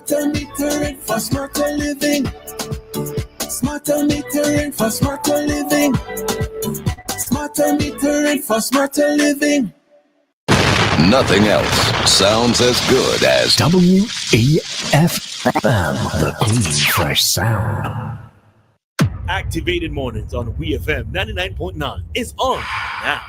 Smarter metering for smarter living. Smarter metering for smarter living. Smarter metering for smarter living. Nothing else sounds as good as WEFM, the clean, fresh sound. Activated Mornings on WEFM 99.9 is on now.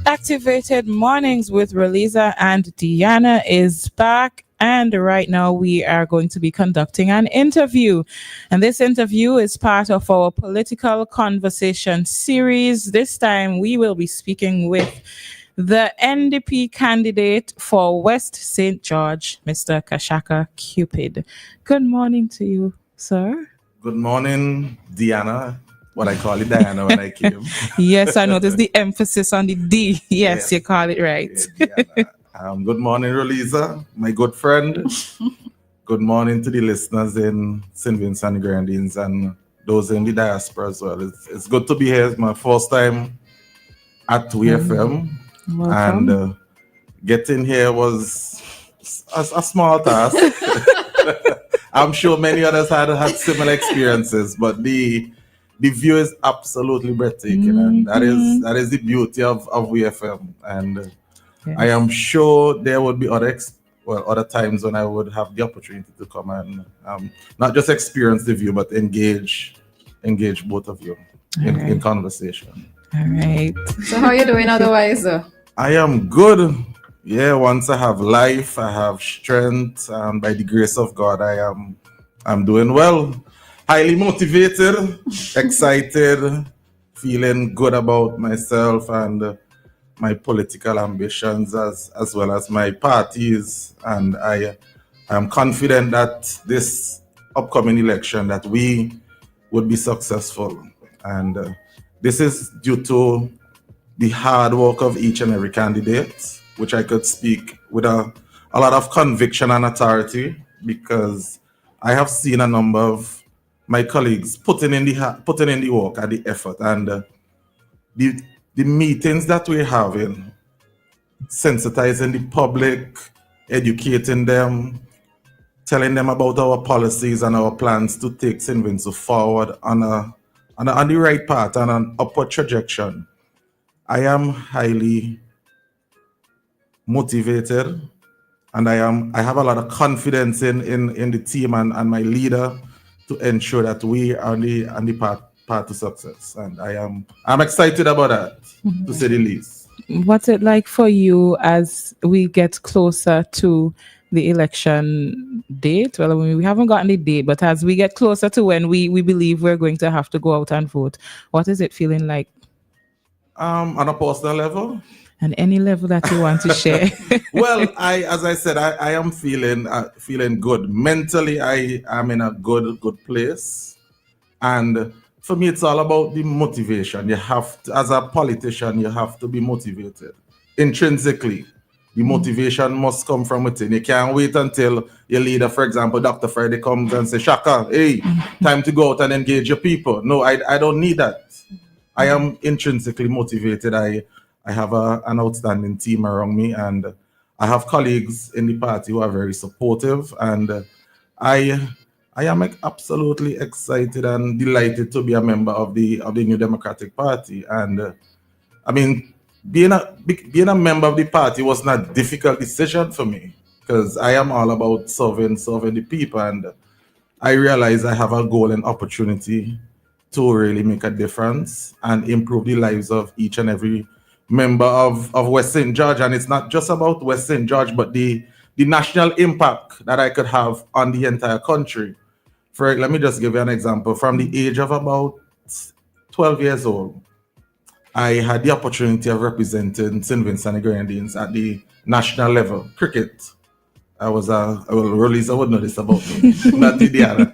Activated Mornings with Roleza and Dianna is back. And right now we are going to be conducting an interview. And this interview is part of our political conversation series. This time we will be speaking with the NDP candidate for West St. George, Mr. Kaschaka Cupid. Good morning to you, sir. Good morning, Dianna. What I call it Dianna when I came. Yes, I noticed the emphasis on the D. Yes, you call it right. Yeah, good morning, Roleza, my good friend. Good morning to the listeners in St. Vincent and Grenadines and those in the diaspora as well. It's good to be here. It's my first time at WEFM. And getting here was a small task. I'm sure many others had similar experiences, but the view is absolutely breathtaking, and that is the beauty of WEFM. And yes. I am sure there would be other times when I would have the opportunity to come and not just experience the view, but engage both of you in conversation. All right. So how are you doing otherwise? I am good. Yeah, once I have life, I have strength, and by the grace of God, I'm doing well. Highly motivated, excited, feeling good about myself and my political ambitions as well as my parties. And I am confident that this upcoming election that we would be successful. And this is due to the hard work of each and every candidate, which I could speak with a lot of conviction and authority, because I have seen a number of my colleagues putting in the work and the effort, and the meetings that we're having, sensitizing the public, educating them, telling them about our policies and our plans to take St. Vincent forward on the right path and an upward trajectory. I am highly motivated, and I have a lot of confidence in the team and my leader to ensure that we are on the path to success. And I'm excited about that, to say the least. What's it like for you as we get closer to the election date? Well, we haven't gotten the date, but as we get closer to when we believe we're going to have to go out and vote, what is it feeling like? On a personal level? And any level that you want to share. Well, as I said, I am feeling good. Mentally, I am in a good place. And for me, it's all about the motivation. You have to, as a politician, you have to be motivated. Intrinsically, the motivation must come from within. You can't wait until your leader, for example, Dr. Friday, comes and says, Shaka, hey, time to go out and engage your people. No, I don't need that. I am intrinsically motivated. I have an outstanding team around me, and I have colleagues in the party who are very supportive, and I am absolutely excited and delighted to be a member of the New Democratic Party. And I mean, being a member of the party was not a difficult decision for me, because I am all about serving the people, and I realize I have a goal and opportunity to really make a difference and improve the lives of each and every member of West St. George. And it's not just about West St. George, but the national impact that I could have on the entire country. Let me just give you an example. From the age of about 12 years old, I had the opportunity of representing St. Vincent and Grenadines at the national level, cricket. Roleza would know this about me, not Dianna.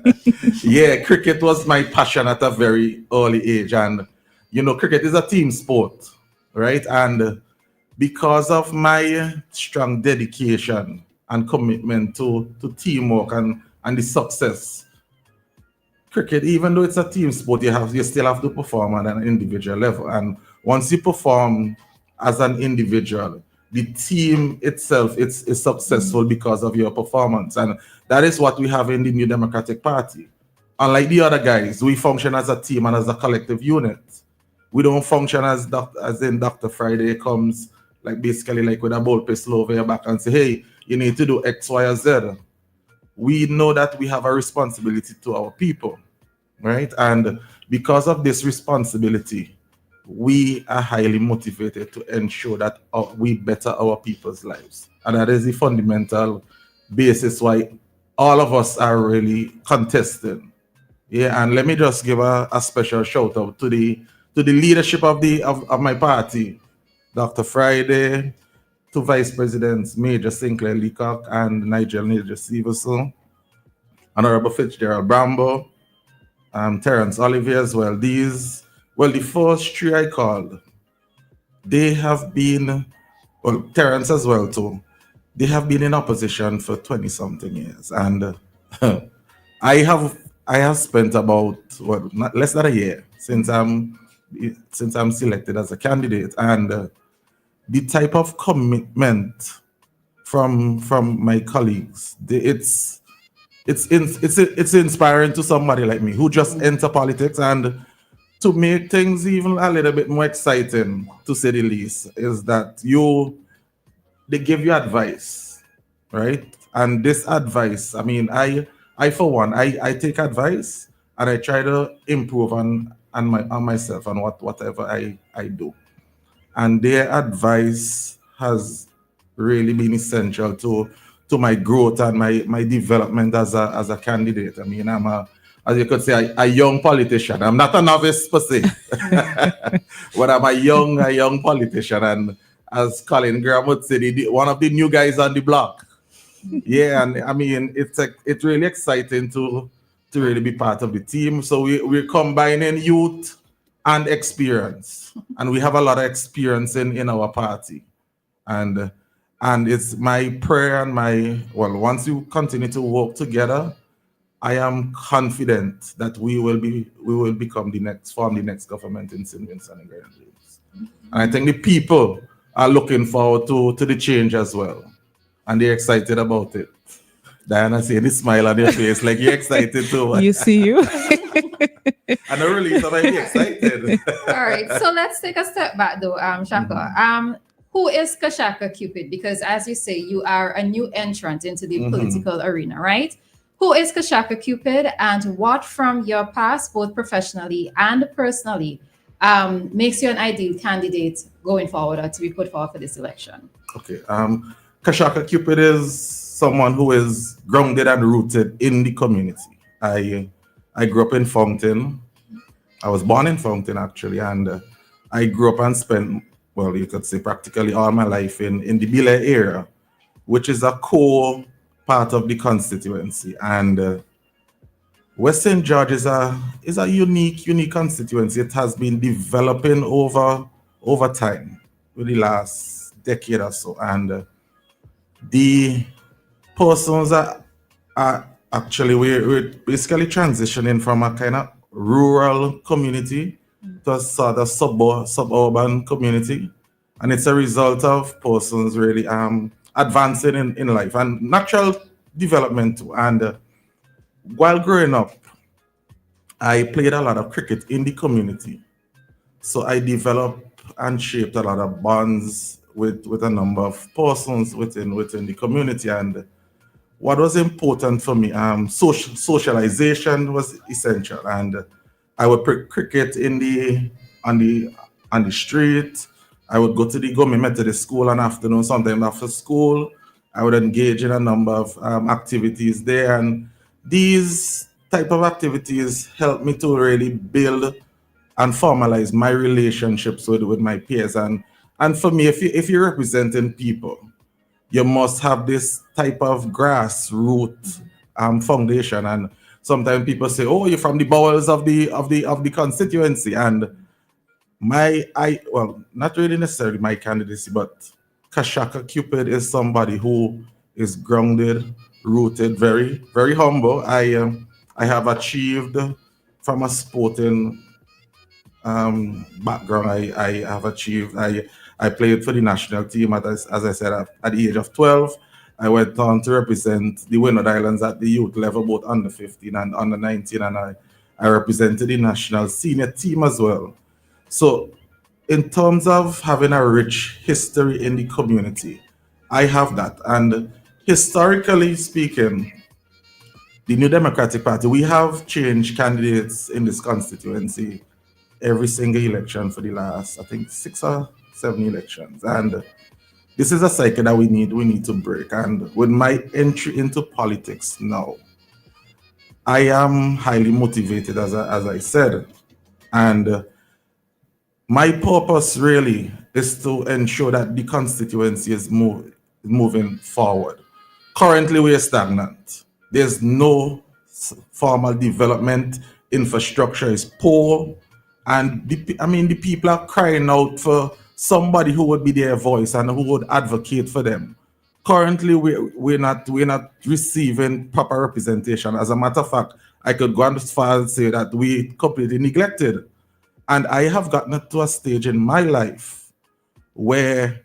Yeah, cricket was my passion at a very early age. And, cricket is a team sport, right? And because of my strong dedication and commitment to teamwork and the success, cricket, even though it's a team sport, you still have to perform at an individual level. And once you perform as an individual, the team itself is successful because of your performance. And that is what we have in the New Democratic Party. Unlike the other guys, we function as a team and as a collective unit. We don't function as in Dr. Friday comes like basically like with a bull pistol over your back and say, hey, you need to do X, Y, or Z. We know that we have a responsibility to our people, right? And because of this responsibility, we are highly motivated to ensure that we better our people's lives. And that is the fundamental basis why all of us are really contesting. Yeah, and let me just give a special shout out to the leadership of my party, Dr. Friday, to Vice Presidents Major Sinclair Leacock and Nigel Major Stevenson, Honorable Fitzgerald Brambo, Terence Olivier as well. The first three I called, they have been, well, Terence as well too, they have been in opposition for 20-something years. And I have spent about, not less than a year since I'm selected as a candidate. And the type of commitment from my colleagues, it's inspiring to somebody like me who just enter politics. And to make things even a little bit more exciting, to say the least, is that they give you advice, right? And this advice, I mean, I for one, I take advice and I try to improve on myself and whatever I do. And their advice has really been essential to my growth and my development as a candidate. I mean, I'm as you could say, a young politician. I'm not a novice per se, but I'm a young politician. And as Colin Graham would say, one of the new guys on the block. Yeah, and I mean, it's really exciting to really be part of the team. So we're combining youth and experience, and we have a lot of experience in our party. And it's my prayer and once you continue to work together, I am confident that we will form the next government in St. Vincent and Grenadines. And I think the people are looking forward to the change as well. And they're excited about it. Dianna, seeing the smile on your face, like you're excited too. You see you. And I'm really excited. All right, so let's take a step back though, Shaka. Who is Kaschaka Cupid? Because as you say, you are a new entrant into the political arena, right? Who is Kaschaka Cupid, and what from your past, both professionally and personally, makes you an ideal candidate going forward or to be put forward for this election? Okay. Kaschaka Cupid is someone who is grounded and rooted in the community. I grew up in Fountain. I was born in Fountain, actually, and I grew up and spent, well, you could say practically all my life in the Bel Air area, which is a core part of the constituency. And West St. George is a unique constituency. It has been developing over time, with the last decade or so. And the persons are actually, we're basically transitioning from a kind of rural community to a sort of suburban community. And it's a result of persons really advancing in life and natural development too. And while growing up, I played a lot of cricket in the community. So I developed and shaped a lot of bonds with a number of persons within the community. And what was important for me, socialization was essential. And I would play cricket on the street. I would go to the Government Methodist School in afternoon, sometimes after school. I would engage in a number of activities there. And these type of activities helped me to really build and formalize my relationships with my peers. And for me, if you're representing people, you must have this type of grassroots foundation. And sometimes people say, "Oh, you're from the bowels of the constituency." And not really necessarily my candidacy, but Kaschaka Cupid is somebody who is grounded, rooted, very, very humble. I I have achieved from a sporting background. I have achieved. I played for the national team as I said at the age of 12. I went on to represent the Windward Islands at the youth level, both under 15 and under 19, and I represented the national senior team as well. So, in terms of having a rich history in the community, I have that. And historically speaking, the New Democratic Party, we have changed candidates in this constituency every single election for the last, I think, 6 or 7 elections. And this is a cycle that we need to break. And with my entry into politics now, I am highly motivated, as I said. And my purpose really is to ensure that the constituency is moving forward. Currently, we are stagnant. There's no formal development. Infrastructure is poor. And the people are crying out for somebody who would be their voice and who would advocate for them. Currently, we're not receiving proper representation. As a matter of fact, I could go as far as say that we completely neglected. And I have gotten to a stage in my life where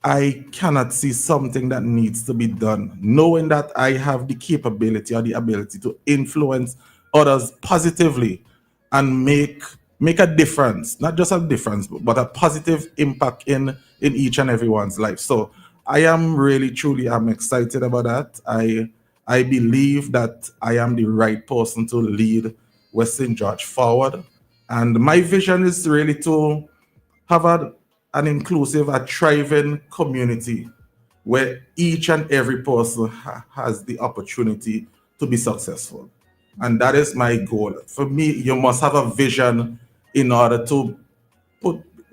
I cannot see something that needs to be done, knowing that I have the capability or the ability to influence others positively and make a difference, not just a difference, but a positive impact in each and everyone's life. So I am really, truly, I'm excited about that. I believe that I am the right person to lead West St. George forward. And my vision is really to have an inclusive, a thriving community where each and every person has the opportunity to be successful. And that is my goal. For me, you must have a vision in order to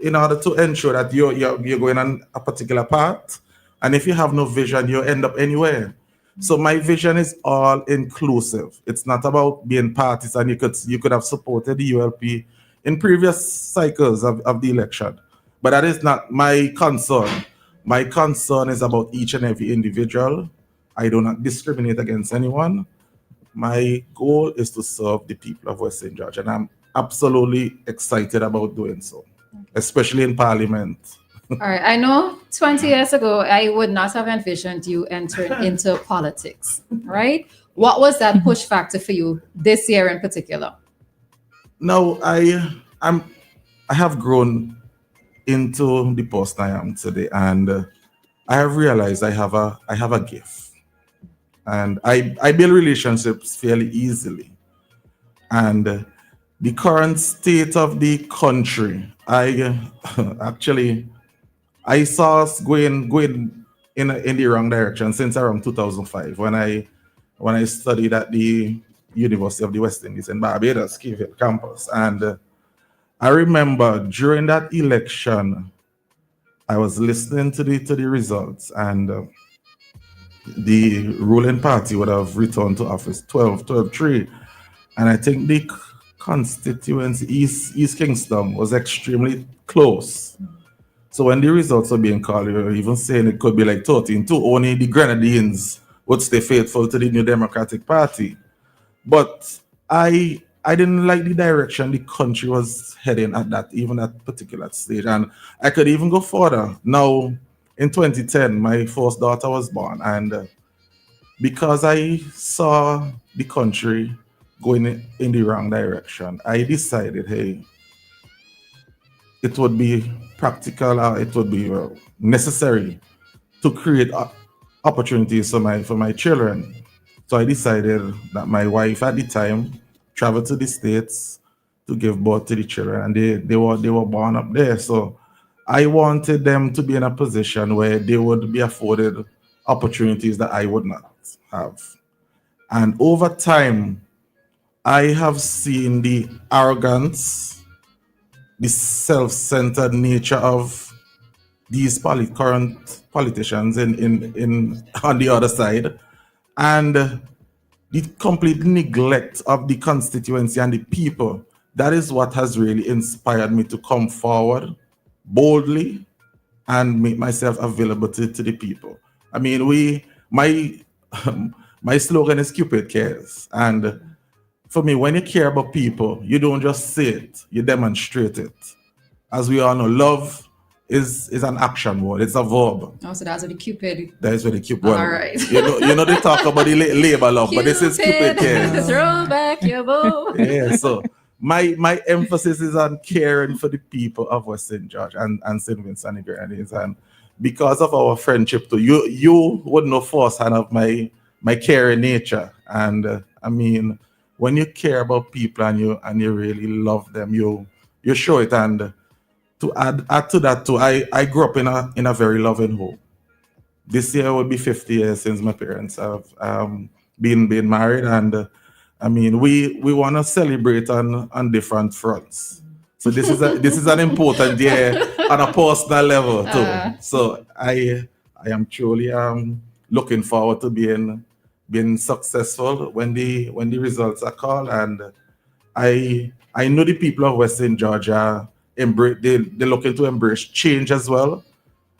ensure that you're going on a particular path. And if you have no vision, you end up anywhere. So my vision is all inclusive. It's not about being partisan. You could have supported the ULP in previous cycles of the election, but that is not my concern. My concern is about each and every individual. I do not discriminate against anyone. My goal is to serve the people of West St. George, and I'm absolutely excited about doing so, especially in Parliament. All right. I know 20 years ago, I would not have envisioned you entering into politics, right? What was that push factor for you this year in particular? No, I have grown into the post I am today, and I have realized I have a gift, and I build relationships fairly easily. And the current state of the country, I saw us going in the wrong direction since around 2005 when I studied at the University of the West Indies in Barbados, Cape campus. And I remember during that election, I was listening to the results, and the ruling party would have returned to office 12-3. And I think the constituency, East Kingston, was extremely close. So when the results were being called, you were even saying it could be like 13-2. Only the Grenadines would stay faithful to the New Democratic Party. But I didn't like the direction the country was heading at that particular stage. And I could even go further. Now, in 2010, my first daughter was born. And because I saw the country going in the wrong direction, I decided, hey, it would be practical, it would be necessary to create opportunities for my children. So I decided that my wife at the time traveled to the States to give birth to the children, and they were born up there. So I wanted them to be in a position where they would be afforded opportunities that I would not have. And over time, I have seen the arrogance, the self-centered nature of these current politicians in on the other side, and the complete neglect of the constituency and the people. That is what has really inspired me to come forward boldly and make myself available to the people. I mean, my slogan is Cupid Cares, and for me, when you care about people, you don't just say it, you demonstrate it. As we all know, love is an action word. It's a verb. Oh, so that's what the Cupid. That is where the Cupid. Well, all right. you know they talk about the labor love, but this is Cupid care. Throw back your bow. Yeah, so my emphasis is on caring for the people of West St. George and St. Vincent and the Grenadines, and because of our friendship too, you would know firsthand of my caring nature, and I mean, when you care about people and you really love them, you show it. And to add to that too, I grew up in a very loving home. This year will be 50 years since my parents have been married, and I mean, we want to celebrate on different fronts. So this is an important year on a personal level too. So I am truly looking forward to being successful when the results are called, and I know the people of West St. George they're looking to embrace change as well,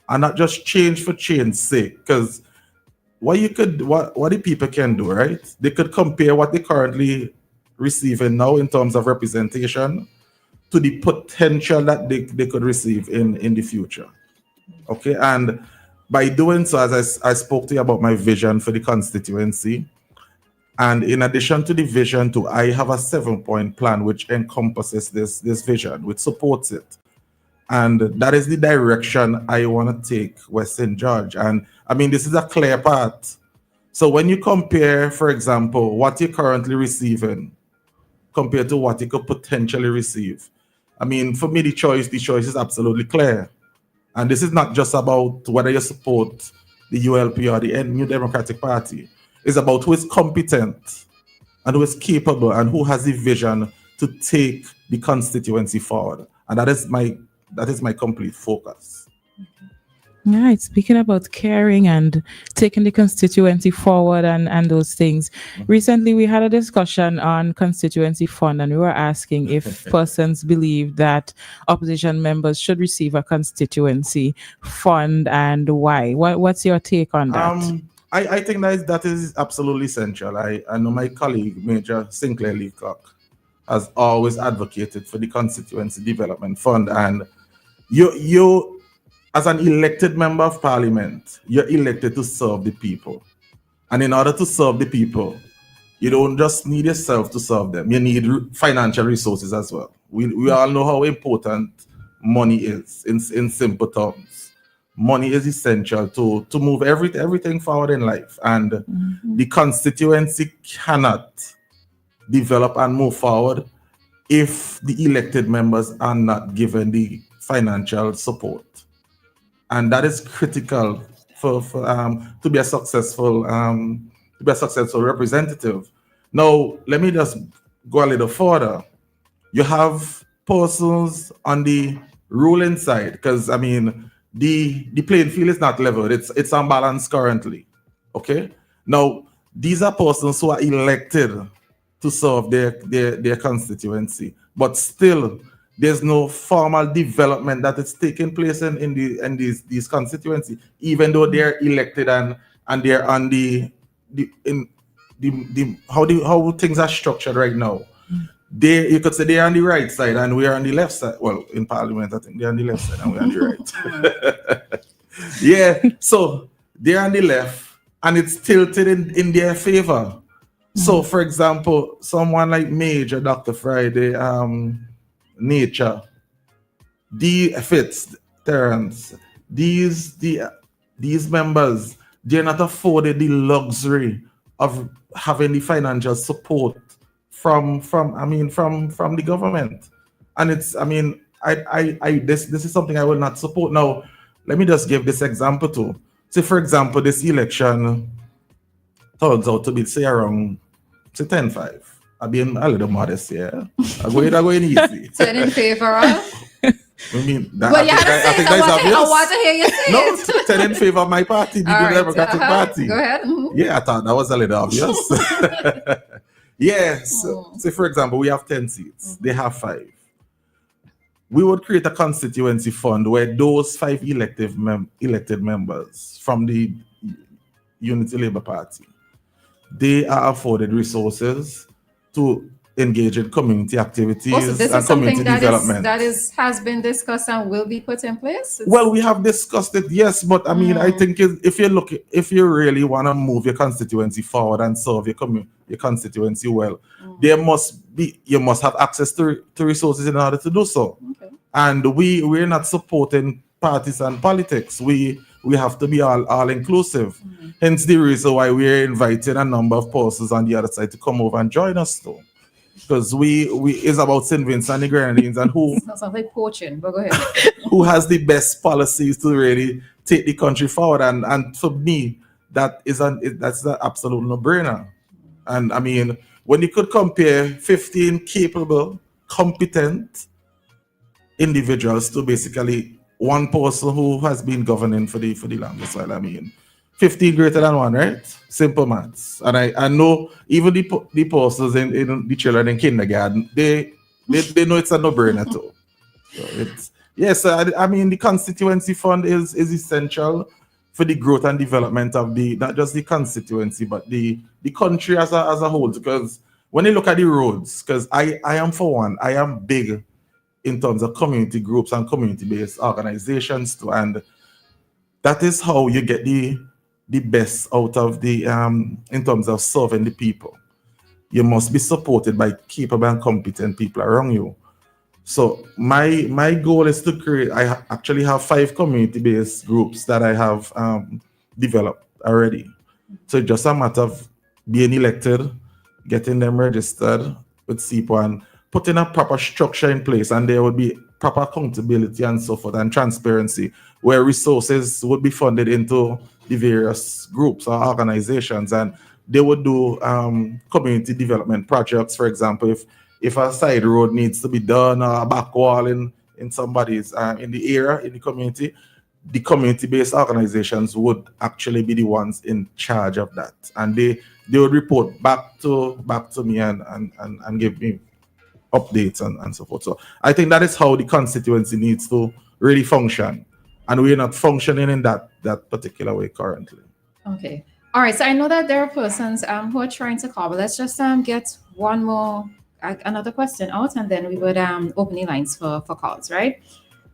and not just change for change's sake, because what the people can do, right? They could compare what they currently receiving now in terms of representation to the potential that they could receive in the future. Okay, and by doing so, as I spoke to you about my vision for the constituency, and in addition to the vision too, I have a 7-point plan which encompasses this vision, which supports it. And that is the direction I want to take West St. George. And I mean, this is a clear path. So when you compare, for example, what you're currently receiving compared to what you could potentially receive, I mean, for me, the choice is absolutely clear. And this is not just about whether you support the ULP or the New Democratic Party. It's about who is competent and who is capable and who has the vision to take the constituency forward. And that is my complete focus. Right. Speaking about caring and taking the constituency forward and those things. Recently, we had a discussion on constituency fund, and we were asking if persons believe that opposition members should receive a constituency fund and why. What's your take on that? I think that is absolutely essential. I know my colleague, Major Sinclair Leacock, has always advocated for the constituency development fund, and you as an elected member of parliament, you're elected to serve the people. And in order to serve the people, you don't just need yourself to serve them. You need financial resources as well. We all know how important money is in simple terms. Money is essential to move everything forward in life. And the constituency cannot develop and move forward if the elected members are not given the financial support. And that is critical for to be a successful representative. Now, let me just go a little further. You have persons on the ruling side, because I mean the playing field is not leveled; it's unbalanced currently. Okay. Now, these are persons who are elected to serve their constituency, but still there's no formal development that is taking place in these constituencies, even though they're elected and they're on how things are structured right now. You could say they're on the right side and we're on the left side. Well, in Parliament, I think they're on the left side and we're on the right. Yeah, so they're on the left and it's tilted in their favor. So, for example, someone like Major Dr. Friday, Nature, Fitz, Terrence, these members, they're not afforded the luxury of having the financial support from the government. And it's, I mean, this is something I will not support. Now, let me just give this example too. Say, for example, this election turns out to be, say, around 10-5. I'm being a little modest here. I'm going easy. 10 in favor of? I mean, Well, you had to say it. I want to hear you say it. No, 10 in favor of my party, the All right, Democratic Party. Go ahead. Yeah, I thought that was a little obvious. Yeah, so say for example, we have 10 seats. They have 5. We would create a constituency fund where those 5 elected members from the Unity Labour Party, they are afforded resources to engage in community activities Also, this and is something community development. that is has been discussed and will be put in place. Well, we have discussed it, yes, but I mean, I think if you really want to move your constituency forward and serve your constituency well, you must have access to resources in order to do so. Okay. And we're not supporting partisan politics. We have to be all inclusive. Hence the reason why we're inviting a number of persons on the other side to come over and join us too. Because it's about St. Vincent and the Grenadines and who It's not something poaching, but go ahead. who has the best policies to really take the country forward. And for me, that's an absolute no-brainer. And I mean, when you could compare 15 capable, competent individuals to basically one person who has been governing for the longest while, I mean, 15 greater than one, right? Simple maths. And I know even the persons in the children in kindergarten, they know it's a no-brainer too. So it's yes, I mean the constituency fund is essential for the growth and development of not just the constituency but the country as a whole. Because when you look at the roads, because I am for one, I am big in terms of community groups and community-based organizations too, and that is how you get the best out of in terms of serving the people. You must be supported by capable and competent people around you. So my goal is to create. I actually have 5 community-based groups that I have developed already. So it's just a matter of being elected, getting them registered with SIPO, and putting a proper structure in place, and there would be proper accountability and so forth, and transparency, where resources would be funded into the various groups or organizations, and they would do community development projects. For example, if a side road needs to be done, or a back wall in somebody's in the area, in the community-based organizations would actually be the ones in charge of that, and they would report back to me and give me updates and so forth. So I think that is how the constituency needs to really function, and we're not functioning in that particular way currently. Okay. All right. So I know that there are persons who are trying to call, but let's just get another question out, and then we would open the lines for calls, right?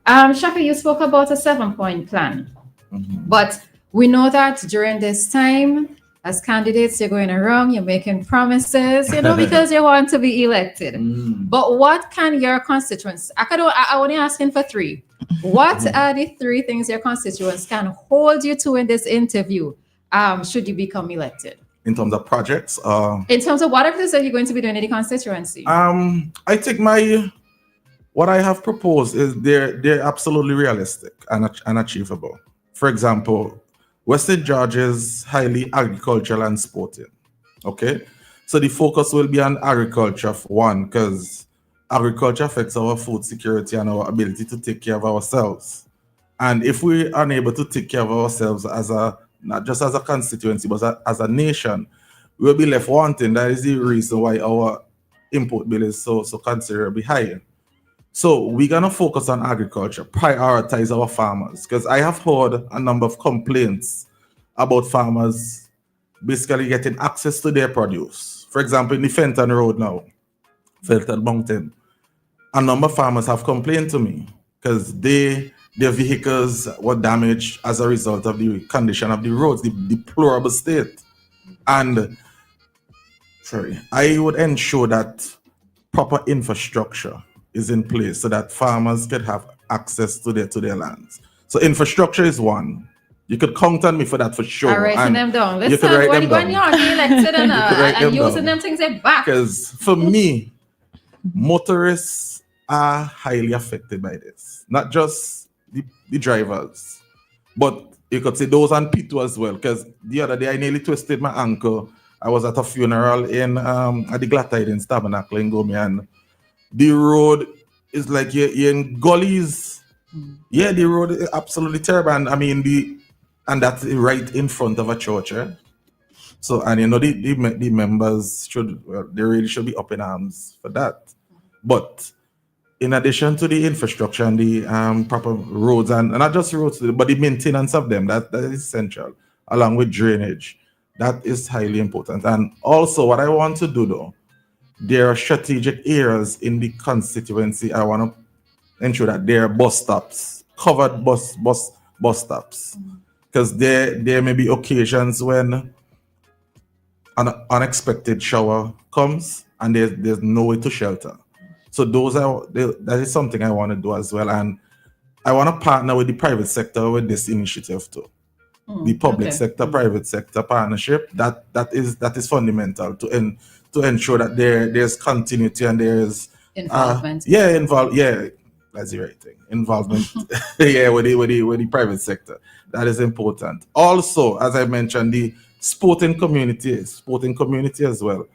Shaka, you spoke about a 7-point plan, but we know that during this time, as candidates, you're going around, you're making promises, because you want to be elected. But what can your constituents, I only asking for 3. What are the 3 things your constituents can hold you to in this interview should you become elected? In terms of projects? In terms of whatever it is that you're going to be doing in the constituency? I think what I have proposed is they're absolutely realistic and achievable. For example, Western Georgia is highly agricultural and sporting. Okay, so the focus will be on agriculture for one, because agriculture affects our food security and our ability to take care of ourselves. And if we are unable to take care of ourselves not just as a constituency, but as a nation, we will be left wanting. That is the reason why our import bill is so considerably high. So we're going to focus on agriculture, prioritize our farmers, because I have heard a number of complaints about farmers basically getting access to their produce. For example, in the Fenton Road now, Fenton Mountain, a number of farmers have complained to me because their vehicles were damaged as a result of the condition of the roads, the deplorable state. And I would ensure that proper infrastructure is in place so that farmers could have access to their lands. So infrastructure is one. You could count on me for that for sure. I'm writing them down. Listen, when you're elected and using them things back. Because for me, motorists are highly affected by this. Not just the drivers, but you could say those on P2 as well. Because the other day I nearly twisted my ankle. I was at a funeral at the Glatidens Tabernacle in Gomi, and the road is like you're in gullies. Yeah, the road is absolutely terrible. And I mean and that's right in front of a church. Eh? So, and the members they really should be up in arms for that. But in addition to the infrastructure and the proper roads, and not just roads, but the maintenance of them, that is essential, along with drainage. That is highly important. And also what I want to do though, there are strategic areas in the constituency. I want to ensure that there are bus stops, covered bus stops, because there may be occasions when an unexpected shower comes and there's no way to shelter. So that is something I want to do as well, and I want to partner with the private sector with this initiative too. The public sector, private sector partnership, that is fundamental to ensure that there's continuity and there's involvement. That's the right thing. Involvement, with the private sector. That is important. Also, as I mentioned, the sporting community as well.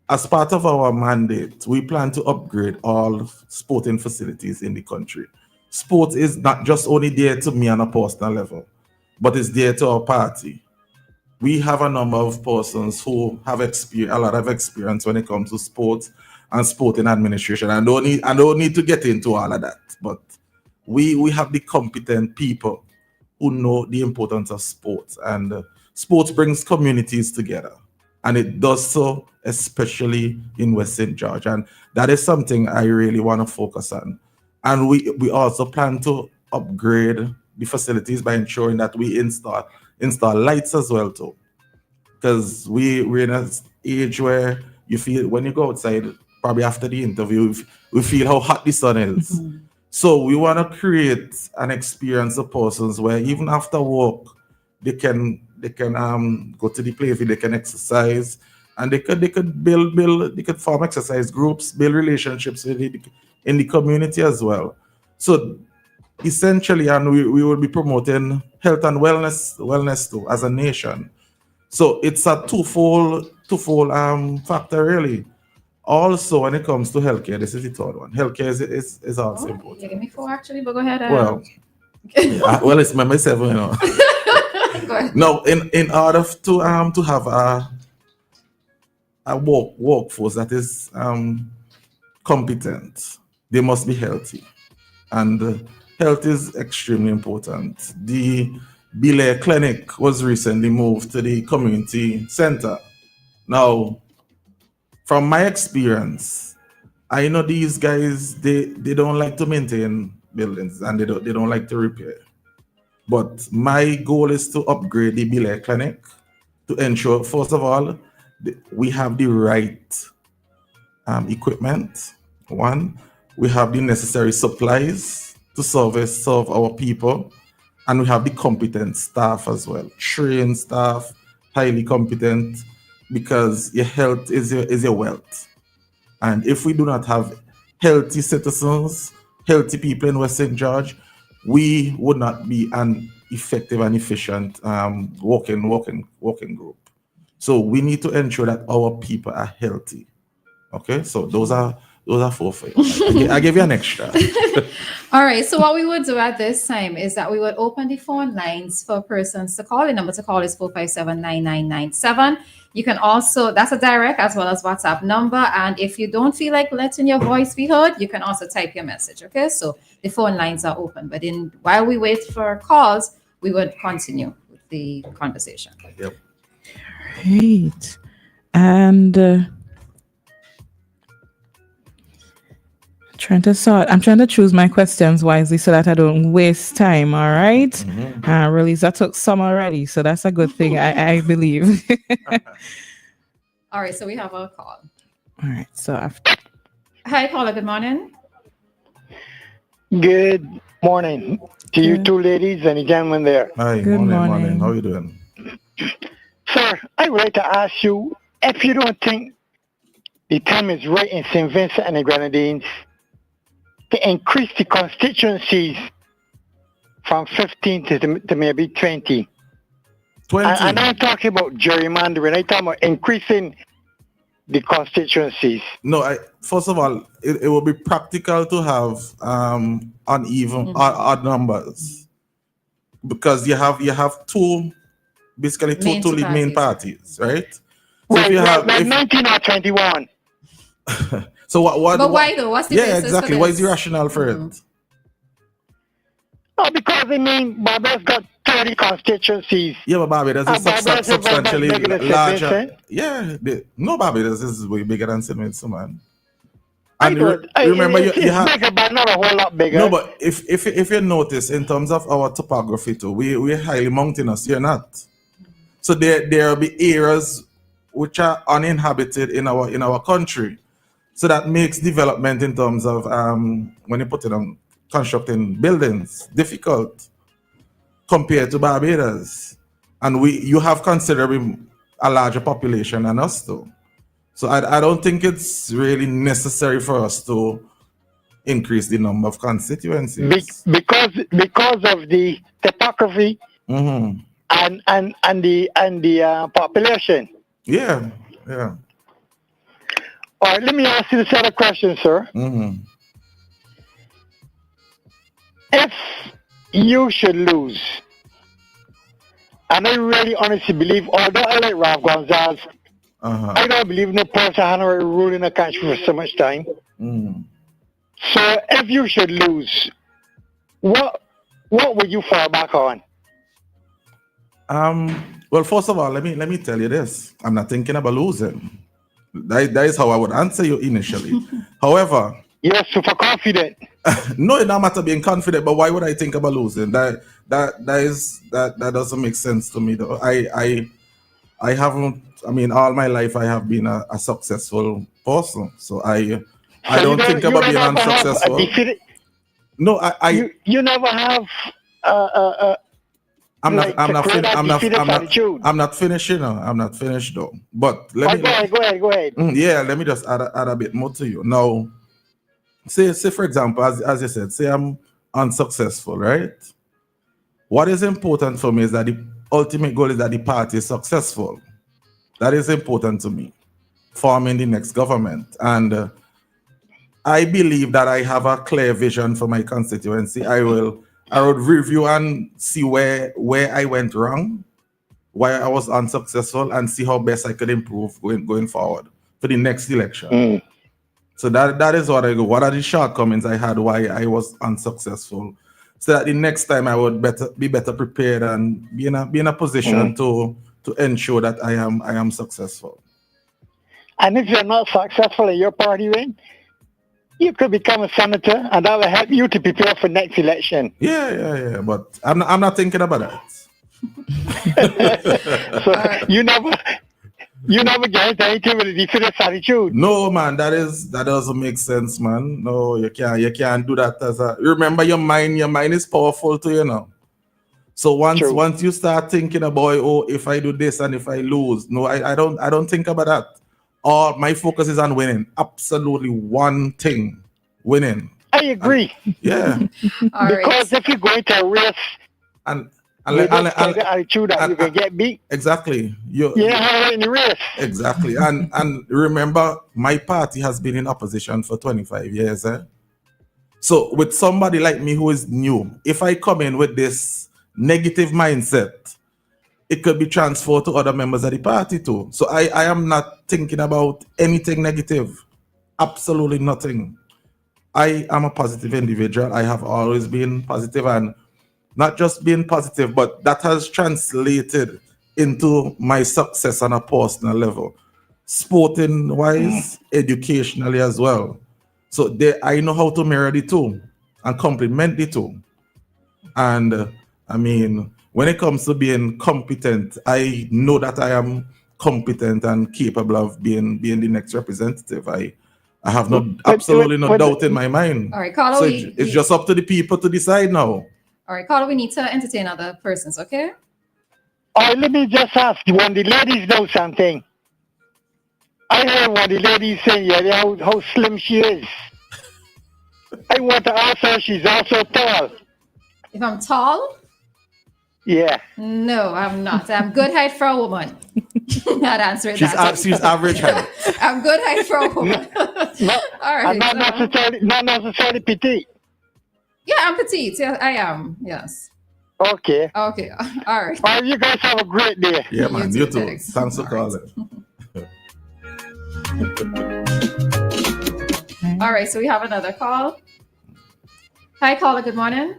As part of our mandate, we plan to upgrade all sporting facilities in the country. Sport is not just only there to me on a personal level, but it's there to our party. We have a number of persons who have a lot of experience when it comes to sports and sporting administration. I don't need to get into all of that, but we have the competent people who know the importance of sports, and sports brings communities together, and it does so especially in West St. George, and that is something I really want to focus on. And we also plan to upgrade the facilities by ensuring that we install lights as well too, because we're in an age where you feel when you go outside, probably after the interview, we feel how hot the sun is. So we want to create an experience of persons where even after work they can go to the place, they can exercise, and they could build form exercise groups, build relationships in the community as well. So essentially, and we will be promoting health and wellness too as a nation. So it's a twofold factor really. Also, when it comes to healthcare, this is the third one. Healthcare is also important. You give me 4 actually, but go ahead. Well, it's my 7, you know. Go ahead. No, in order to have a workforce that is competent, they must be healthy, and health is extremely important. The Belair Clinic was recently moved to the community center. Now, from my experience, I know these guys, they don't like to maintain buildings, and they don't like to repair. But my goal is to upgrade the Belair Clinic to ensure, first of all, we have the right equipment. One, we have the necessary supplies to serve our people, and we have the competent staff as well, trained staff, highly competent, because your health is your wealth. And if we do not have healthy citizens, healthy people in West St. George, we would not be an effective and efficient working group. So we need to ensure that our people are healthy. Okay, so those are 4 for you. I give you an extra. All right. So what we would do at this time is that we would open the phone lines for persons to call. The number to call is 457-9997. You can also, that's a direct as well as WhatsApp number. And if you don't feel like letting your voice be heard, you can also type your message. Okay. So the phone lines are open. But while we wait for calls, we would continue with the conversation. Yep. Great. And I'm trying to choose my questions wisely so that I don't waste time. All right. Roleza took some already, so that's a good thing, I believe. All right. So we have our call. All right. So after. Hi, caller. Good morning. Good morning to you two ladies and the gentleman there. Hi. Good morning. How are you doing? Sir, I would like to ask you if you don't think the time is right in St. Vincent and the Grenadines to increase the constituencies from 15 to maybe 20. 20. I'm not talking about gerrymandering. I'm talking about increasing the constituencies. No, first of all, it will be practical to have uneven odd numbers, because you have two main parties, right? So if you have 19 or 21. So what? But why though? What's the basis exactly. for What this? is the rationale for it? No, because I mean, Barbados got 30 constituencies. Yeah, but Barbados is Barbados is substantially bigger than St. larger. Vincent. Yeah, no, Barbados is way bigger than St. Vincent, man. I And know. remember, It's bigger, but not a whole lot bigger. No, but if you notice, in terms of our topography too, we're highly mountainous. You're not. So there will be areas which are uninhabited in our country. So that makes development in terms of when you put it on constructing buildings difficult compared to Barbados. And you have considerably a larger population than us too. So I don't think it's really necessary for us to increase the number of constituencies. Because of the topography Mm-hmm. and the population. Yeah. All right, let me ask you this other question, sir. Mm-hmm. If you should lose, and I really honestly believe, although I like Ralph Gonzalez, I don't believe no person had rule in the country for so much time. Mm-hmm. So if you should lose, what would you fall back on? Well, first of all, let me tell you this. I'm not thinking about losing. That is how I would answer you initially. However, you're super confident. No, it don't matter being confident, but why would I think about losing? That doesn't make sense to me though. I haven't, I mean, all my life I have been a successful person. So I don't think about being unsuccessful. No, you never have I'm not finished, you know. I'm not finished though. But go ahead. Yeah, let me just add a bit more to you. Now, say for example, as you said, say I'm unsuccessful, right? What is important for me is that the ultimate goal is that the party is successful. That is important to me, forming the next government. And I believe that I have a clear vision for my constituency. I would review and see where I went wrong, why I was unsuccessful, and see how best I could improve going forward for the next election. So that is what I go. What are the shortcomings I had, why I was unsuccessful, so that the next time I would be better prepared and be in a position to ensure that I am successful. And if you're not successful in your party win, you could become a senator, and that will help you to prepare for next election. Yeah. But I'm not thinking about that. So you never get anything with a defeatist attitude. No, man, that doesn't make sense, man. No, you can't do that remember your mind is powerful too, you know. So once you start thinking about, oh, if I do this and if I lose, no, I don't think about that. All my focus is on winning. Absolutely one thing, winning. I agree. Yeah. Because if you go into a race and the attitude that you can get beat. Exactly. You have in the race. Exactly. And remember, my party has been in opposition for 25 years. So with somebody like me who is new, if I come in with this negative mindset, it could be transferred to other members of the party too. So I am not thinking about anything negative. Absolutely nothing. I am a positive individual. I have always been positive, and not just being positive, but that has translated into my success on a personal level, sporting wise, educationally as well. So I know how to mirror the two and complement the two. And I mean, when it comes to being competent, I know that I am competent and capable of being the next representative. I have absolutely no doubt in my mind. All right, Carlo. So it's just up to the people to decide now. All right, Carlo, we need to entertain other persons, okay? All right, let me just ask you, when the ladies know something. I heard one of the ladies saying how slim she is. I want to ask her, she's also tall. If I'm tall? Yeah. No, I'm not. I'm good height for a woman. Not answering that. She's average height. I'm good height for a woman. All right. Not necessarily petite. Yeah, I'm petite. Yeah, I am. Yes. Okay. All right. Well, you guys have a great day. Yeah, man. You too. Thanks for calling. All right. So we have another call. Hi, caller. Good morning.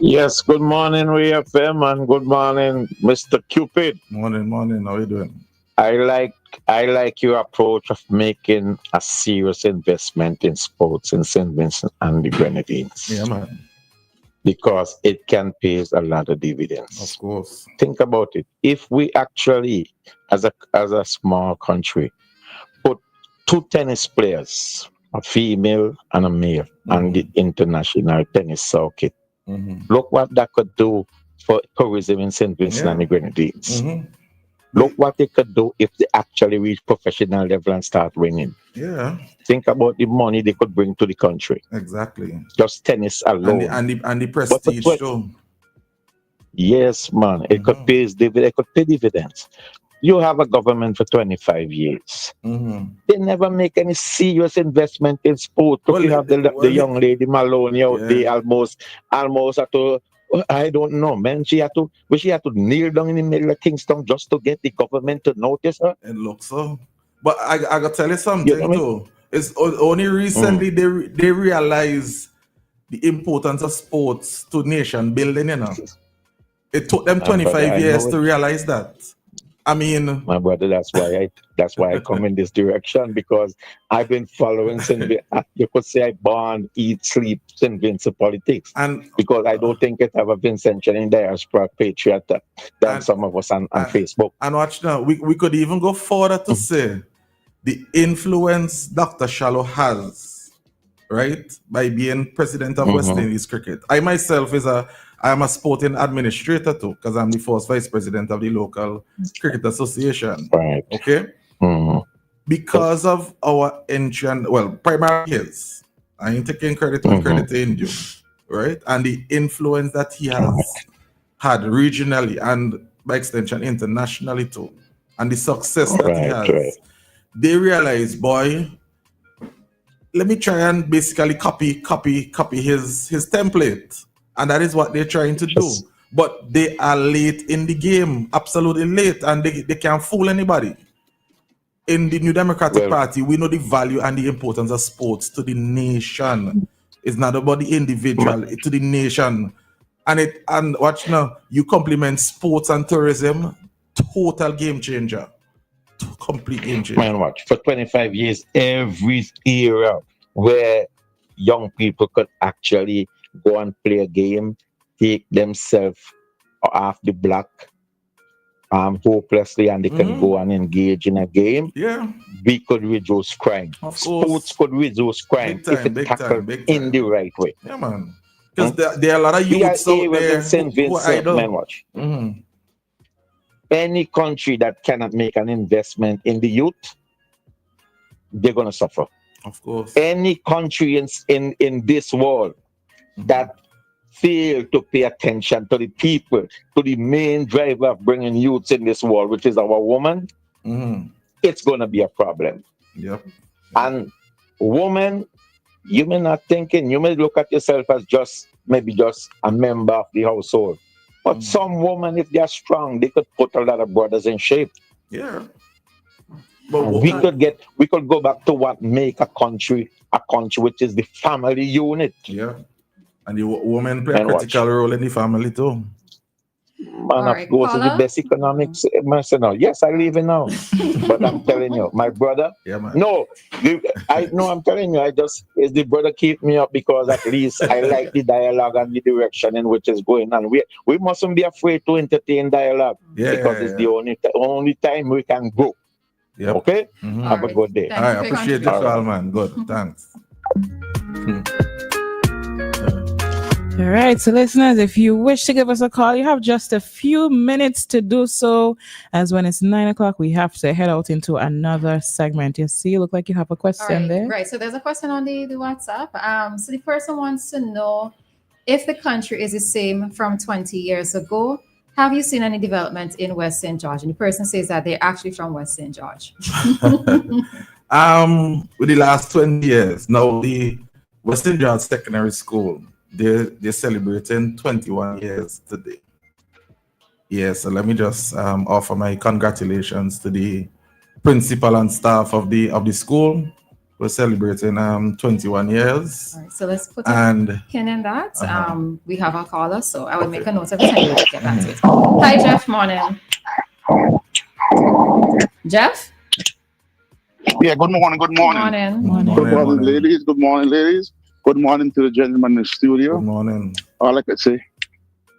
Yes, good morning, WEFM, and good morning, Mr. Cupid. Morning, morning. How you doing? I like I like your approach of making a serious investment in sports in St. Vincent and the Grenadines Yeah, man. because it can pay a lot of Of dividends. course. Think about it. If we actually, as a small country, put two tennis players, a female and a male, on the international tennis circuit, Mm-hmm. look what that could do for tourism in St. Vincent and Yeah. the Grenadines. Mm-hmm. Look what they could do if they actually reach professional level and start winning. Yeah. Think about the money they could bring to the country. Exactly. Just tennis alone. And the But for prestige too. yes, man, it could pay it could pay dividends. You have a government for 25 years. Mm-hmm. They never make any serious investment in sport. Look, you have the young lady Maloney out there almost had to, I don't know, man. She had to kneel down in the middle of Kingston just to get the government to notice her. It looks so. But I gotta tell you something You know what I too. It's only recently they realize the importance of sports to nation building, you know. It took them My brother, 25 I years know to it. realize that. I mean, My brother, that's why I come in this direction because I've been following you could say I born, eat, sleep St. Vincent politics. and Because I don't think it have a Vincentian in diaspora patriot than and some of us on Facebook. and watch now, we could even go further to say the influence Dr. Shallow has, right, by being president of West Indies Cricket. I myself I am a sporting administrator too, because I'm the first vice president of the local cricket association. Right. Okay. Because of our entrance, well, primarily his. I ain't taking credit when credit ain't due, right? And the influence that he has had regionally and by extension internationally too, and the success that he has, they realize, boy, let me try and basically copy his template, and that is what they're trying to do. But they are late in the game, absolutely late, and they can't fool anybody. In the New Democratic Party, we know the value and the importance of sports to the nation. It's not about the individual, it's to the nation. And watch now, you complement sports and tourism, total game changer. Complete game changer. Man, watch. For 25 years, every era where young people could actually go and play a game, take themselves off the block hopelessly, and they can go and engage in a game. Yeah. We could reduce crime. Sports could reduce crime if it tackled in the right way. Yeah, man. Because there are a lot of youths out there who are idle. Man, watch. Any country that cannot make an investment in the youth, they're going to suffer. Of course. Any country in this world that fail to pay attention to the people, to the main driver of bringing youths in this world, which is our woman, it's going to be a problem. Yep. And woman, you may not thinking, you may look at yourself as maybe just a member of the household. But some women, if they're strong, they could put a lot of brothers in shape. Yeah. But we could go back to what make a country which is the family unit. Yeah. And the woman play a critical role in the family too. Man, of course, it's the best economics. Yes, I live in now. But I'm telling you, my brother. Yeah, man. No, I'm telling you, it's the brother keep me up because at least I like the dialogue and the direction in which it's going on. We mustn't be afraid to entertain dialogue because it's the only time we can grow. Yep. Okay? Have a good day. I appreciate it, all man. Good. Thanks. All right, so listeners, if you wish to give us a call, you have just a few minutes to do so, as when it's 9 o'clock, we have to head out into another segment. You see, you look like you have a question there. Right, so there's a question on the WhatsApp. So the person wants to know if the country is the same from 20 years ago. Have you seen any development in West St. George? And the person says that they're actually from West St. George. With the last 20 years, now the West St. George Secondary School, they're celebrating 21 years today. Yeah, so let me just offer my congratulations to the principal and staff of the school, We're celebrating 21 years. All right, so let's put And a pin in that. We have a caller, so I will Okay. make a note of it and we'll get back to it. Hi, Jeff. Morning. Jeff? Yeah, good morning. Good morning. Morning. Good morning, ladies. Good morning, ladies. Good morning to the gentleman in the studio. Good morning. All I could say,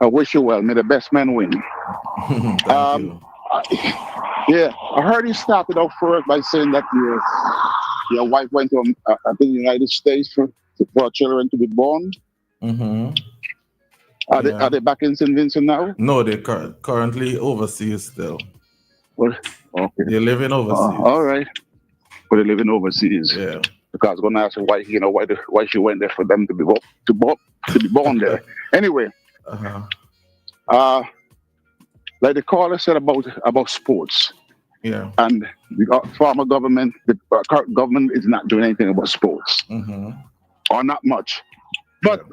I wish you well. May the best man win. Thank you. I heard you started off first by saying that your wife went to the United States for children to be born. Mm-hmm. Are they back in St. Vincent now? No, they're currently overseas still. Well, okay. They're living overseas. All right. But they're living overseas. Yeah. Because I was gonna ask her why she went there for them to be born there. Anyway, like the caller said about sports. Yeah. And the former government, the current government is not doing anything about sports, or not much. But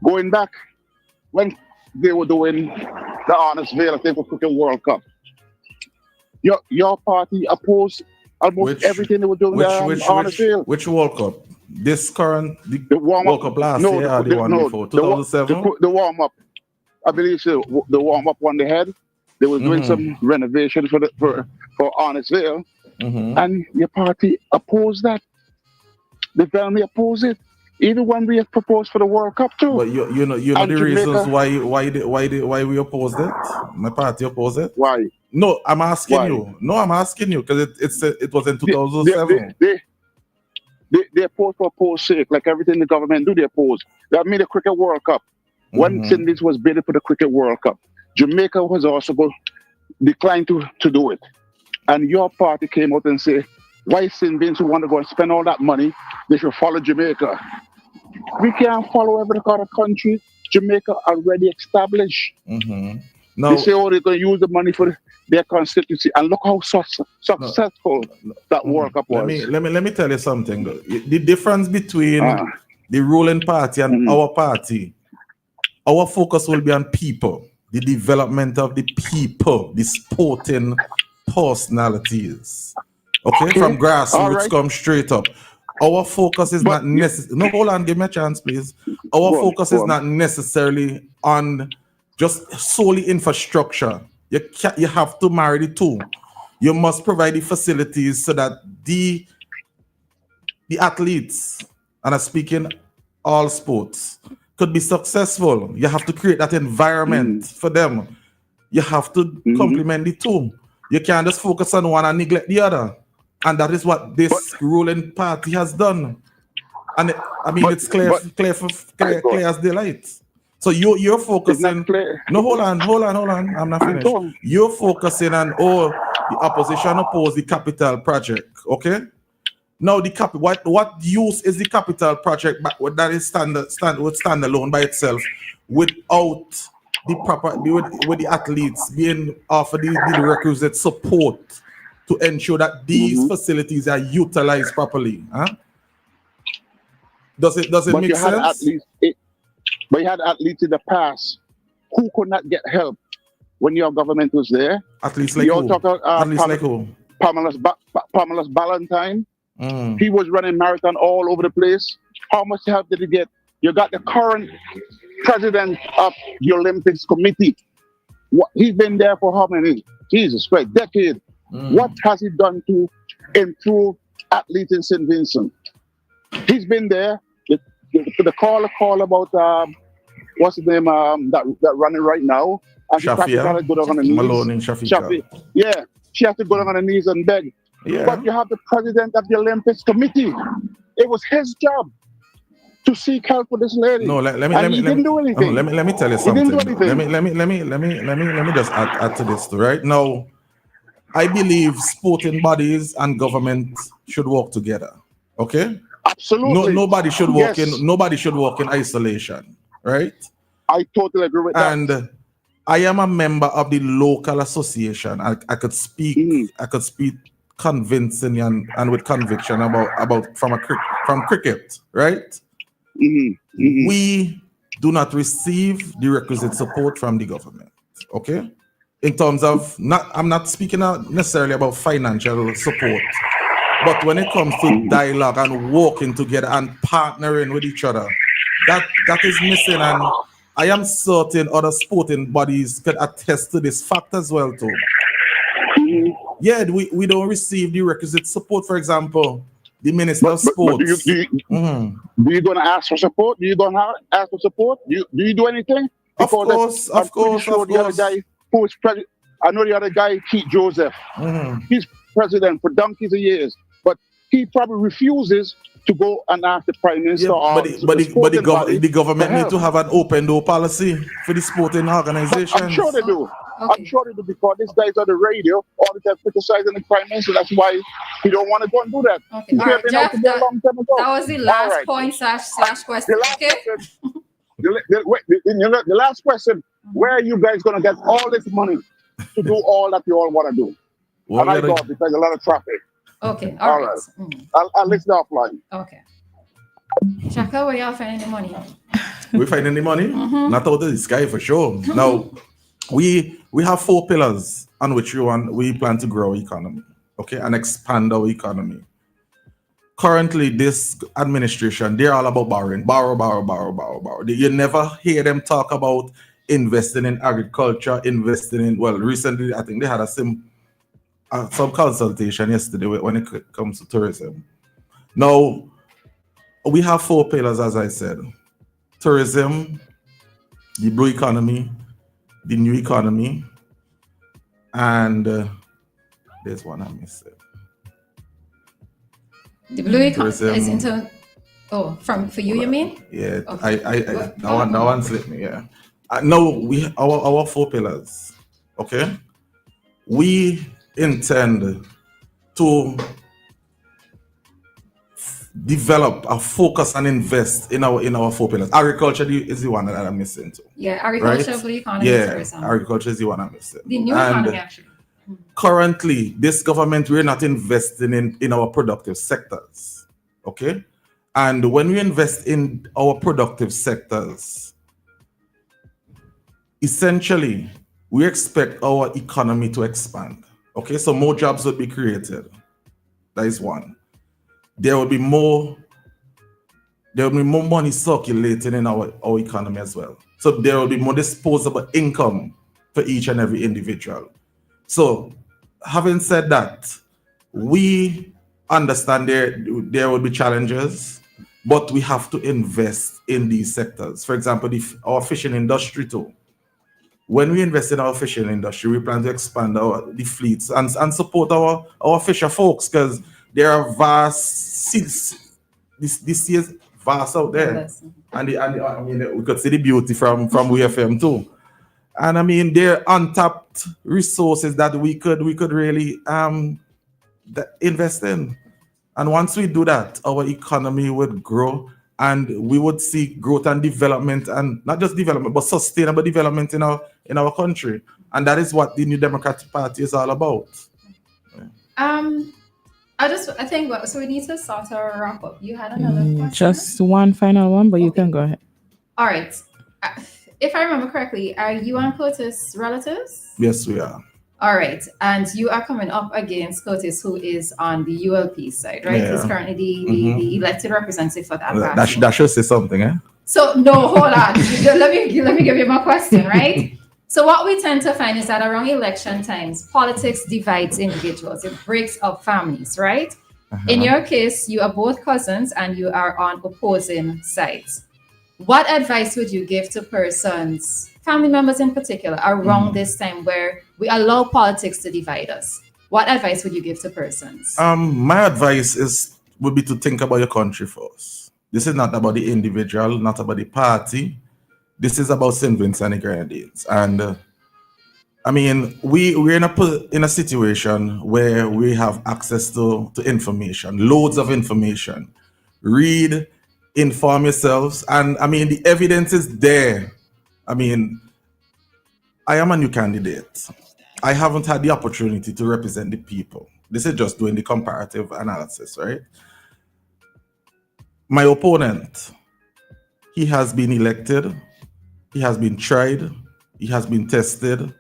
going back when they were doing the Honest Veil, I think, for Cricket World Cup, your party opposed almost everything they were doing. Which World Cup? This current the World Cup last year or the one before? 2007? The warm up. I believe so. The warm up one they had. They were doing some renovations for Honest Veil, and your party opposed that. They firmly opposed it. Even when we have proposed for the World Cup too. But you know the reasons why we opposed it. My party opposed it. Why? No, I'm asking you. No, I'm asking you because it was in 2007. They opposed for opposed sake, like everything the government do. They opposed. That made the Cricket World Cup. When St. Vincent was bidding for the Cricket World Cup, Jamaica was also declined to do it. And your party came out and said, why St. Vincent want to go and spend all that money? They should follow Jamaica. We can't follow every other country. Jamaica already established. No. They say, they're going to use the money for their constituency. And look how successful that World Cup was. Let me tell you something. The difference between the ruling party and our party, our focus will be on people, the development of the people, the sporting personalities. Okay? From grassroots come straight up. Our focus is not necessarily... No, hold on, give me a chance, please. Our focus is not necessarily on just solely infrastructure. You have to marry the two. You must provide the facilities so that the athletes, and I'm speaking all sports, could be successful. You have to create that environment for them. You have to complement the two. You can't just focus on one and neglect the other. And that is what this ruling party has done. And it's clear as daylight. So you're focusing. No, hold on. I'm not finished. You're focusing on the opposition oppose the capital project. Okay. Now what use is the capital project that is would stand alone by itself without the proper with the athletes being offered the requisite support to ensure that these facilities are utilized properly. Does it make sense? But you had athletes in the past who could not get help when your government was there. Athletes like who? Like who? Pamela's Valentine. He was running marathon all over the place. How much help did he get? You got the current president of the Olympics committee. He's been there for how many? Jesus Christ, decade. What has he done to improve athletes in St. Vincent? He's been there. The call about what's his name that running right now. And Shafia. Go down on the knees. Malone and Shafia. Yeah, she has to go down on her knees and beg. Yeah. But you have the president of the Olympics committee. It was his job to seek help for this lady. No, let me do anything. Let me tell you something. Let me just add to this. Right now, I believe sporting bodies and government should work together. Okay? Absolutely. Nobody should work in isolation. Right? I totally agree with that. And I am a member of the local association. I could speak. I could speak convincingly and with conviction about from cricket. Right? We do not receive the requisite support from the government. Okay? In terms of I'm not speaking necessarily about financial support. But when it comes to dialogue and working together and partnering with each other, that is missing. And I am certain other sporting bodies could attest to this fact as well too. Yeah, we don't receive the requisite support. For example, the Minister of Sports. Do you gonna ask for support? Do you gonna ask for support? Do you do anything? Because of course. The other guy who is president, I know the other guy, Keith Joseph. He's president for donkeys of years, but he probably refuses to go and ask the Prime Minister. But the government need to have an open door policy for the sporting organizations. I'm sure they do. I'm sure they do, because this guy's on the radio all the time criticizing the Prime Minister. That's why he don't want to go and do that. Okay. All right, Jeff, that was the last point slash question. The last question, where are you guys going to get all this money to do all that you all want to do? And I thought because a lot of traffic. Okay, all right. I'll listen offline. Okay. Shaka, where y'all finding the money? We finding the money? Not out of the sky for sure. Now, we have 4 pillars on which we plan to grow our economy, okay, and expand our economy. Currently, this administration, they're all about borrowing. Borrow. You never hear them talk about investing in agriculture, recently, I think they had some consultation yesterday when it comes to tourism. Now, we have 4 pillars, as I said. Tourism, the blue economy, the new economy, and there's one I missed. The blue economy is into... Oh, for you mean? Yeah, okay. that one slipped me, yeah. No, our 4 pillars, okay? We intend to develop a focus and invest in our 4 pillars. Agriculture is the one that I'm missing too. Yeah, agriculture, right? Blue economy, tourism. Agriculture is the one I'm missing. The new economy, actually. Currently, this government, we're not investing in our productive sectors, okay? And when we invest in our productive sectors, essentially, we expect our economy to expand. Okay, so more jobs would be created. That is one. There will be more money circulating in our economy as well. So there will be more disposable income for each and every individual. So having said that, we understand there will be challenges, but we have to invest in these sectors. For example, our fishing industry too. When we invest in our fishing industry, we plan to expand the fleets and support our fisher folks, because there are vast this year's vast out there. And I mean, we could see the beauty from WEFM too. And I mean, there are untapped resources that we could really invest in. And once we do that, our economy would grow, and we would see growth and development, and not just development, but sustainable development in our country. And that is what the New Democratic Party is all about. I think so we need to sort of wrap up. You had another question? Just one final one, but you can go ahead. All right. If I remember correctly, are you and Curtis relatives? Yes, we are. All right. And you are coming up against Curtis, who is on the ULP side, right? Yeah. He's currently the elected representative for that party. That should say something, eh? So, no, hold on. let me give you my question, right? So what we tend to find is that around election times, politics divides individuals. It breaks up families, right? In your case, you are both cousins and you are on opposing sides. What advice would you give to persons, family members in particular, around this time where we allow politics to divide us? What advice would you give to persons? My advice would be to think about your country first. This is not about the individual, not about the party. This is about St. Vincent and the Grenadines. And I mean, we're in a situation where we have access to information, loads of information. Read, inform yourselves. And I mean, the evidence is there. I mean, I am a new candidate. I haven't had the opportunity to represent the people. This is just doing the comparative analysis, right? My opponent, he has been elected. He has been tried, he has been tested,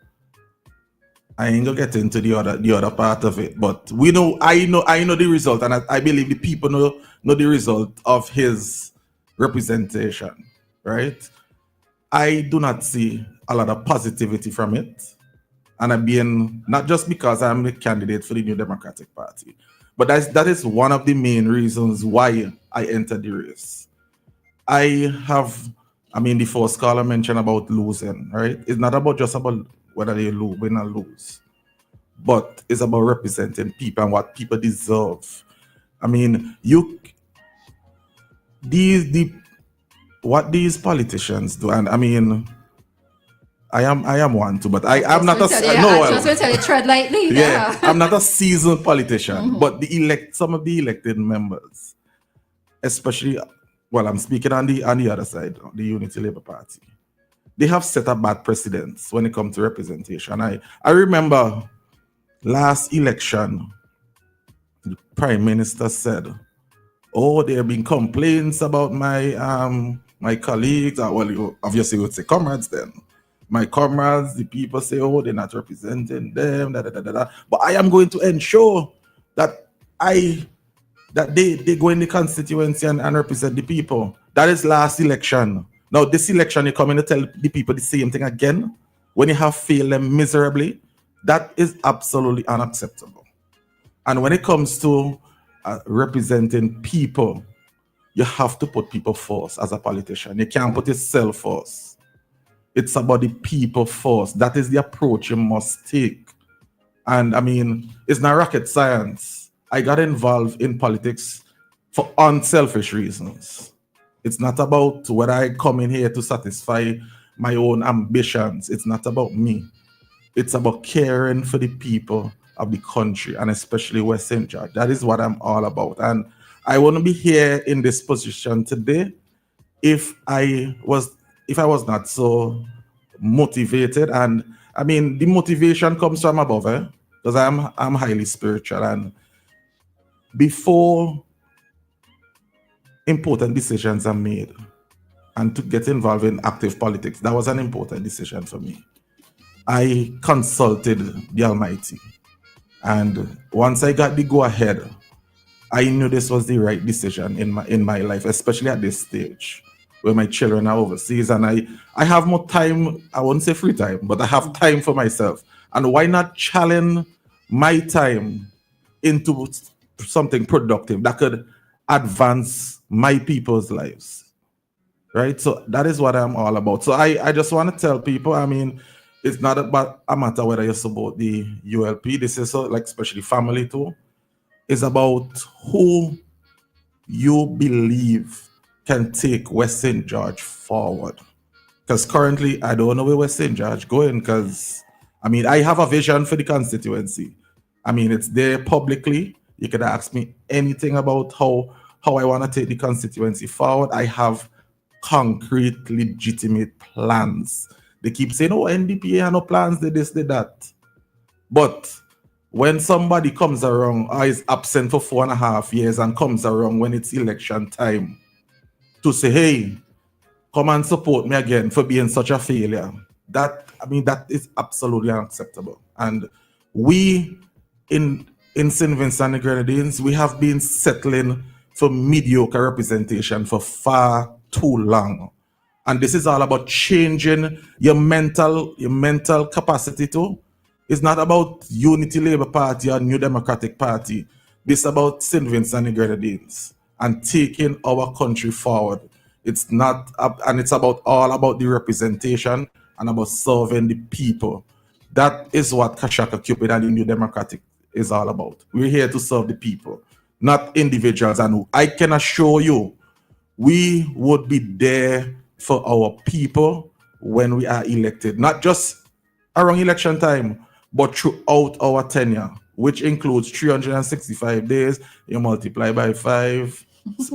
I ain't gonna get into the other part of it, but I know the result, and I believe the people know the result of his representation, right? I do not see a lot of positivity from it, and I'm being, not just because I'm the candidate for the New Democratic Party, but that is one of the main reasons why I entered the race. The first caller mentioned about losing, right? It's not about just about whether they win or lose, but it's about representing people and what people deserve. I mean, what these politicians do, and I mean, I am one too, but I'm not a I was going to tell you, tread lightly. Yeah, I'm not a seasoned politician, but some of the elected members, especially, well, I'm speaking on the other side, the Unity Labour Party. They have set a bad precedents when it comes to representation. I remember last election, the Prime Minister said, "Oh, there have been complaints about my colleagues." Well, obviously you would say comrades then. My comrades, the people say, "Oh, they're not representing them, da, da, da, da, da." But I am going to ensure that they go in the constituency and represent the people. That is last election. Now, this election, you come in to tell the people the same thing again when you have failed them miserably. That is absolutely unacceptable. And when it comes to representing people, you have to put people first as a politician. You can't put yourself first. It's about the people first. That is the approach you must take. And I mean, it's not rocket science. I got involved in politics for unselfish reasons. It's not about whether I come in here to satisfy my own ambitions. It's not about me. It's about caring for the people of the country, and especially West St. George. That is what I'm all about. And I wouldn't be here in this position today if I was not so motivated. And I mean, the motivation comes from above, because I'm highly spiritual, and before important decisions are made and to get involved in active politics, that was an important decision for me. I consulted the Almighty, and once I got the go ahead, I knew this was the right decision in my life, especially at this stage where my children are overseas, and I have more time. I won't say free time, but I have time for myself. And why not challenge my time into something productive that could advance my people's lives, right? So that is what I'm all about. So I just want to tell people, I mean, it's not about a matter whether you support the ULP. This is like especially family too. It's about who you believe can take West St. George forward. Because currently, I don't know where West St. George going, because, I mean, I have a vision for the constituency. I mean, it's there publicly. You can ask me anything about how I want to take the constituency forward. I have concrete, legitimate plans. They keep saying, "Oh, NDP have no plans, they this, they that." But when somebody comes around or is absent for 4.5 years and comes around when it's election time to say, "Hey, come and support me again for being such a failure," that is absolutely unacceptable. And we in St. Vincent and the Grenadines, we have been settling for mediocre representation for far too long. And this is all about changing your mental capacity too. It's not about Unity Labour Party or New Democratic Party. This is about St. Vincent and the Grenadines and taking our country forward. It's not, and it's all about the representation and about serving the people. That is what Kaschaka Cupid and the New Democratic is all about. We're here to serve the people, not individuals. And I can assure you, we would be there for our people when we are elected, not just around election time, but throughout our tenure, which includes 365 days. You multiply by 5,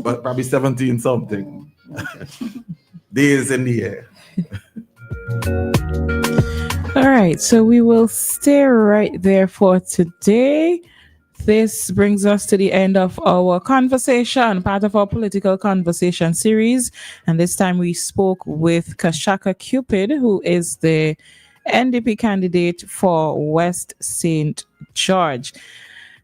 probably 17 something days in the year. All right, so we will stay right there for today. This brings us to the end of our conversation, part of our political conversation series. And this time we spoke with Kaschaka Cupid, who is the NDP candidate for West St. George.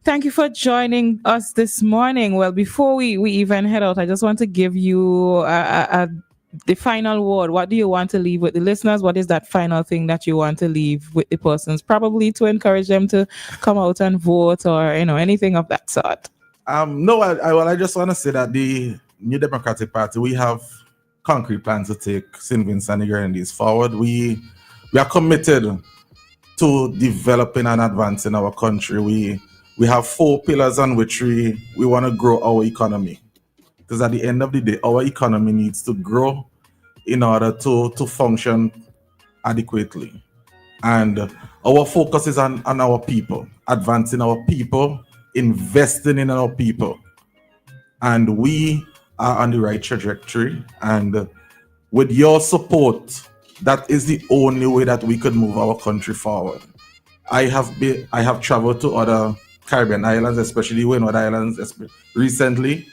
Thank you for joining us this morning. Well, before we even head out, I just want to give you the final word. What do you want to leave with the listeners? What is that final thing that you want to leave with the persons? Probably to encourage them to come out and vote, or anything of that sort. No, I just want to say that the New Democratic Party, we have concrete plans to take St. Vincent and the Grenadines forward. We are committed to developing and advancing our country. We have 4 pillars on which we want to grow our economy. Because at the end of the day, our economy needs to grow in order to function adequately. And our focus is on our people, advancing our people, investing in our people. And we are on the right trajectory. And with your support, that is the only way that we could move our country forward. I have traveled to other Caribbean islands, especially Windward Islands recently.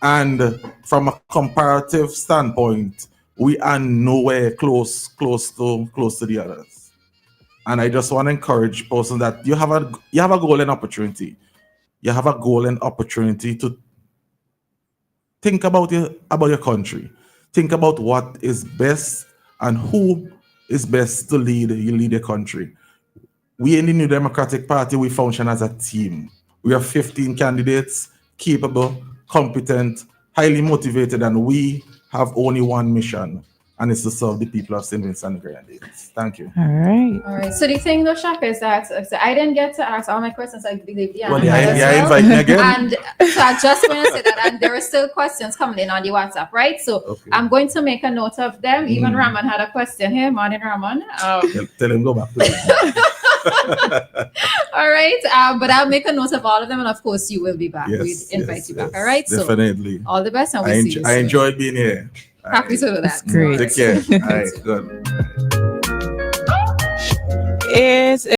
And from a comparative standpoint, we are nowhere close to the others. And I just want to encourage persons that you have a golden opportunity. You have a golden opportunity to think about your country. Think about what is best and who is best to lead your country. We in the New Democratic Party, we function as a team. We are 15 candidates, capable, competent, highly motivated, and we have only one mission, and it's to serve the people of St. Vincent and the Grenadines. Thank you. All right. So the thing, though, Shaka, is that I didn't get to ask all my questions. I believe Dianna. Well, yeah, invite me again. And so I just want to say that, and there are still questions coming in on the WhatsApp, right? So okay. I'm going to make a note of them. Even Raman had a question here. Morning, Raman. Tell him go back. All right. But I'll make a note of all of them, and of course, you will be back. Yes, we'll invite you back. All right. Definitely. So all the best, and we'll see you soon. I enjoyed being here. Happy to do that. Great. Take care. All right, good. It's